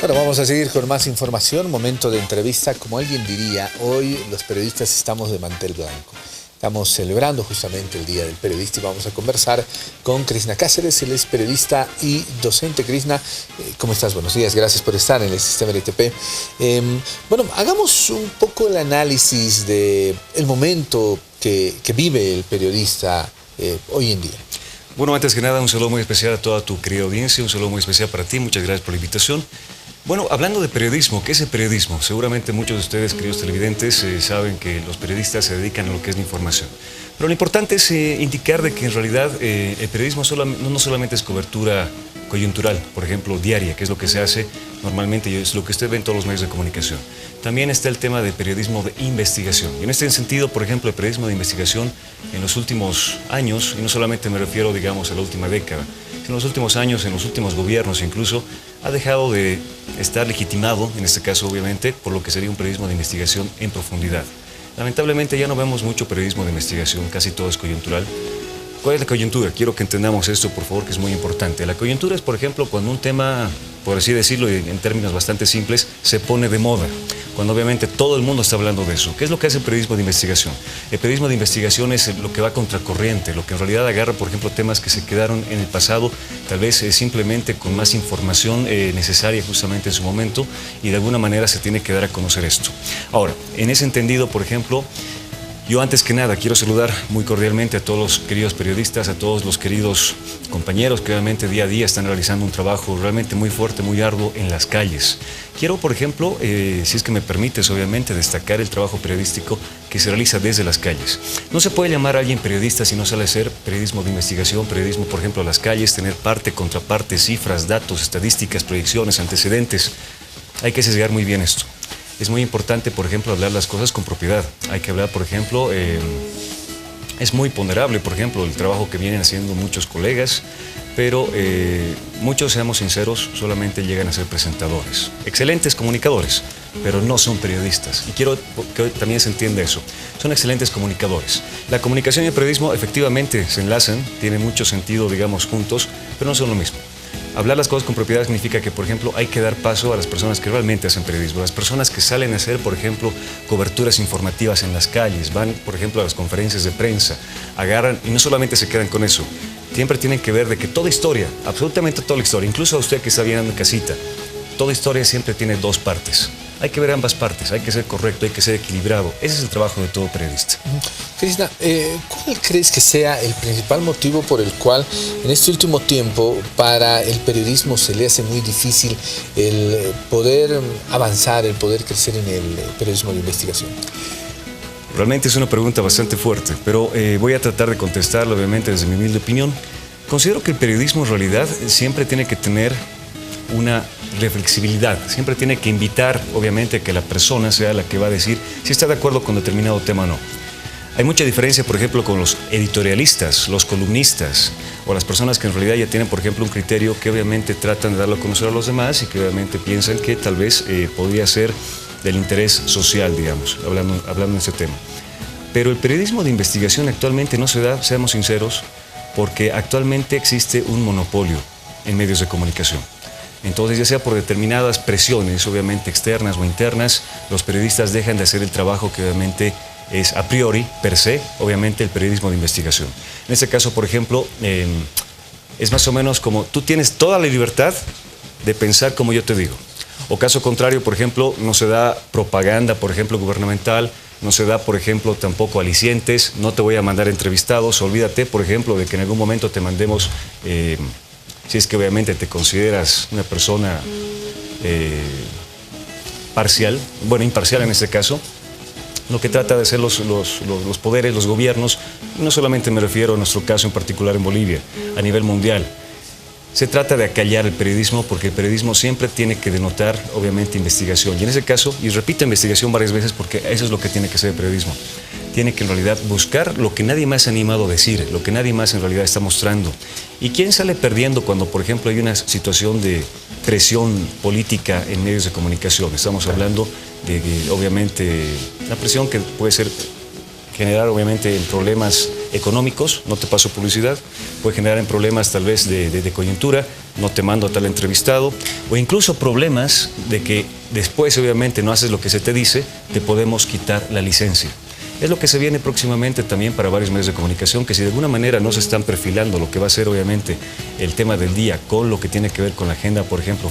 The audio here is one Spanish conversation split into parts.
Bueno, vamos a seguir con más información, momento de entrevista. Como alguien diría, hoy los periodistas estamos de mantel blanco. Estamos celebrando justamente el Día del Periodista y vamos a conversar con Krishna Cáceres. Él es periodista y docente. Krishna, ¿cómo estás? Buenos días, gracias por estar en el Sistema LTP. Bueno, hagamos un poco el análisis del momento que vive el periodista hoy en día. Bueno, antes que nada, un saludo muy especial a toda tu querida audiencia, un saludo muy especial para ti, muchas gracias por la invitación. Bueno, hablando de periodismo, ¿qué es el periodismo? Seguramente muchos de ustedes, queridos televidentes, saben que los periodistas se dedican a lo que es la información. Pero lo importante es indicar de que en realidad el periodismo no solamente es cobertura coyuntural, por ejemplo, diaria, que es lo que se hace normalmente y es lo que usted ve en todos los medios de comunicación. También está el tema de periodismo de investigación. Y en este sentido, por ejemplo, el periodismo de investigación en los últimos años, y no solamente me refiero, digamos, a la última década, sino en los últimos años, en los últimos gobiernos incluso, ha dejado de estar legitimado, en este caso obviamente, por lo que sería un periodismo de investigación en profundidad. Lamentablemente ya no vemos mucho periodismo de investigación, casi todo es coyuntural. ¿Cuál es la coyuntura? Quiero que entendamos esto, por favor, que es muy importante. La coyuntura es, por ejemplo, cuando un tema, por así decirlo, en términos bastante simples, se pone de moda, cuando obviamente todo el mundo está hablando de eso. ¿Qué es lo que hace el periodismo de investigación? El periodismo de investigación es lo que va contracorriente, lo que en realidad agarra, por ejemplo, temas que se quedaron en el pasado, tal vez simplemente con más información necesaria justamente en su momento, y de alguna manera se tiene que dar a conocer esto. Ahora, en ese entendido, por ejemplo, yo antes que nada quiero saludar muy cordialmente a todos los queridos periodistas, a todos los queridos compañeros que obviamente día a día están realizando un trabajo realmente muy fuerte, muy arduo en las calles. Quiero, por ejemplo, si es que me permites, obviamente, destacar el trabajo periodístico que se realiza desde las calles. No se puede llamar a alguien periodista si no sale a hacer periodismo de investigación, periodismo, por ejemplo, a las calles, tener parte, contraparte, cifras, datos, estadísticas, proyecciones, antecedentes. Hay que sesgar muy bien esto. Es muy importante, por ejemplo, hablar las cosas con propiedad. Hay que hablar, por ejemplo, es muy ponderable, por ejemplo, el trabajo que vienen haciendo muchos colegas, pero muchos, seamos sinceros, solamente llegan a ser presentadores. Excelentes comunicadores, pero no son periodistas. Y quiero que también se entienda eso. Son excelentes comunicadores. La comunicación y el periodismo efectivamente se enlazan, tienen mucho sentido, digamos, juntos, pero no son lo mismo. Hablar las cosas con propiedad significa que, por ejemplo, hay que dar paso a las personas que realmente hacen periodismo, las personas que salen a hacer, por ejemplo, coberturas informativas en las calles, van, por ejemplo, a las conferencias de prensa, agarran y no solamente se quedan con eso, siempre tienen que ver de que toda historia, absolutamente toda la historia, incluso a usted que está viendo en casita, toda historia siempre tiene dos partes. Hay que ver ambas partes, hay que ser correcto, hay que ser equilibrado. Ese es el trabajo de todo periodista. Krishna, ¿cuál crees que sea el principal motivo por el cual en este último tiempo para el periodismo se le hace muy difícil el poder avanzar, el poder crecer en el periodismo de investigación? Realmente es una pregunta bastante fuerte, pero voy a tratar de contestarla obviamente desde mi humilde opinión. Considero que el periodismo en realidad siempre tiene que tener una reflexibilidad, siempre tiene que invitar obviamente que la persona sea la que va a decir si está de acuerdo con determinado tema o no. Hay mucha diferencia, por ejemplo, con los editorialistas, los columnistas o las personas que en realidad ya tienen, por ejemplo, un criterio que obviamente tratan de darlo a conocer a los demás y que obviamente piensan que tal vez podría ser del interés social, digamos, hablando de ese tema. Pero el periodismo de investigación actualmente no se da, seamos sinceros, porque actualmente existe un monopolio en medios de comunicación. Entonces, ya sea por determinadas presiones, obviamente externas o internas, los periodistas dejan de hacer el trabajo que obviamente es a priori, per se, obviamente el periodismo de investigación. En este caso, por ejemplo, es más o menos como tú tienes toda la libertad de pensar como yo te digo. O caso contrario, por ejemplo, no se da propaganda, por ejemplo, gubernamental, no se da, por ejemplo, tampoco alicientes, no te voy a mandar entrevistados, olvídate, por ejemplo, de que en algún momento te mandemos... si es que obviamente te consideras una persona parcial, bueno, imparcial en este caso, lo que trata de hacer los poderes, los gobiernos, no solamente me refiero a nuestro caso en particular en Bolivia, a nivel mundial. Se trata de acallar el periodismo porque el periodismo siempre tiene que denotar, obviamente, investigación. Y en ese caso, y repito investigación varias veces porque eso es lo que tiene que ser el periodismo. Tiene que en realidad buscar lo que nadie más se ha animado a decir, lo que nadie más en realidad está mostrando. ¿Y quién sale perdiendo cuando, por ejemplo, hay una situación de presión política en medios de comunicación? Estamos hablando de obviamente, la presión que puede ser generar, obviamente, en problemas económicos, no te paso publicidad, puede generar en problemas tal vez de coyuntura, no te mando a tal entrevistado, o incluso problemas de que después obviamente no haces lo que se te dice, te podemos quitar la licencia. Es lo que se viene próximamente también para varios medios de comunicación, que si de alguna manera no se están perfilando lo que va a ser obviamente el tema del día con lo que tiene que ver con la agenda, por ejemplo,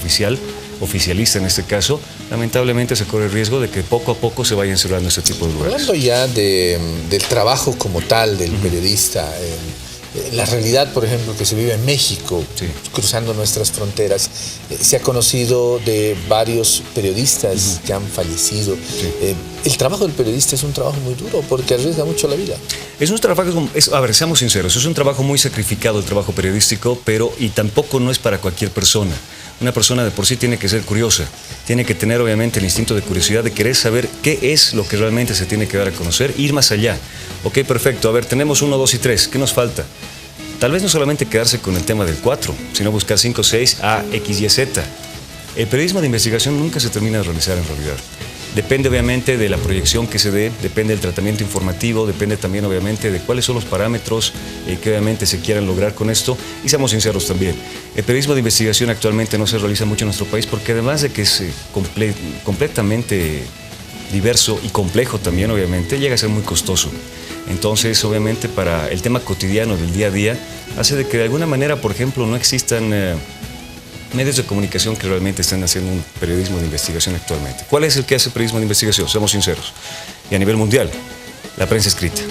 oficialista en este caso, lamentablemente se corre el riesgo de que poco a poco se vayan cerrando este tipo de lugares. Hablando ya del trabajo como tal del periodista, la realidad, por ejemplo, que se vive en México, sí, cruzando nuestras fronteras, se ha conocido de varios periodistas que han fallecido. Sí. El trabajo del periodista es un trabajo muy duro porque arriesga mucho la vida. Es un trabajo, a ver, seamos sinceros, es un trabajo muy sacrificado el trabajo periodístico, y tampoco no es para cualquier persona. Una persona de por sí tiene que ser curiosa, tiene que tener obviamente el instinto de curiosidad, de querer saber qué es lo que realmente se tiene que dar a conocer, ir más allá. Ok, perfecto, a ver, tenemos 1, 2 y 3, ¿qué nos falta? Tal vez no solamente quedarse con el tema del 4, sino buscar 5, 6, A, X, Y, Z. El periodismo de investigación nunca se termina de realizar en realidad. Depende obviamente de la proyección que se dé, depende del tratamiento informativo, depende también obviamente de cuáles son los parámetros que obviamente se quieran lograr con esto. Y seamos sinceros también, el periodismo de investigación actualmente no se realiza mucho en nuestro país porque además de que es completamente diverso y complejo también obviamente, llega a ser muy costoso. Entonces obviamente para el tema cotidiano del día a día hace de que de alguna manera, por ejemplo, no existan medios de comunicación que realmente están haciendo un periodismo de investigación actualmente. ¿Cuál es el que hace periodismo de investigación? Seamos sinceros. Y a nivel mundial, la prensa escrita,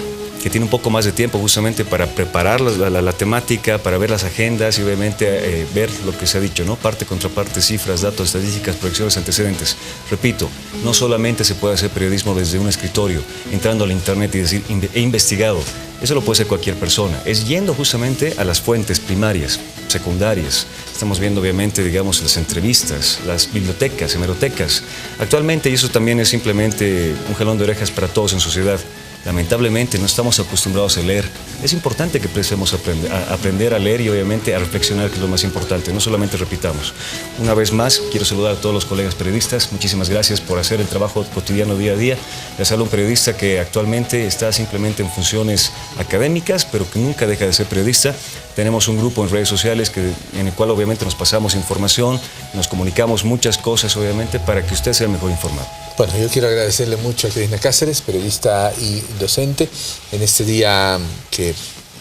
que tiene un poco más de tiempo justamente para preparar la temática, para ver las agendas y obviamente ver lo que se ha dicho, ¿no? Parte contra parte, cifras, datos, estadísticas, proyecciones, antecedentes. Repito, no solamente se puede hacer periodismo desde un escritorio, entrando al internet y decir, he investigado. Eso lo puede hacer cualquier persona. Es yendo justamente a las fuentes primarias, secundarias. Estamos viendo obviamente, digamos, las entrevistas, las bibliotecas, hemerotecas. Actualmente, y eso también es simplemente un jalón de orejas para todos en sociedad, lamentablemente no estamos acostumbrados a leer. Es importante que empecemos a aprender a leer y obviamente a reflexionar, que es lo más importante, no solamente repitamos. Una vez más, quiero saludar a todos los colegas periodistas. Muchísimas gracias por hacer el trabajo cotidiano día a día. Les habla un periodista que actualmente está simplemente en funciones académicas, pero que nunca deja de ser periodista. Tenemos un grupo en redes sociales en el cual obviamente nos pasamos información, nos comunicamos muchas cosas obviamente para que usted sea mejor informado. Bueno, yo quiero agradecerle mucho a Crisna Cáceres, periodista y docente, en este día que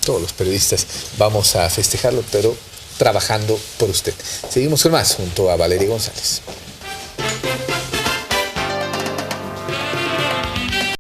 todos los periodistas vamos a festejarlo, pero trabajando por usted. Seguimos con más junto a Valeria González.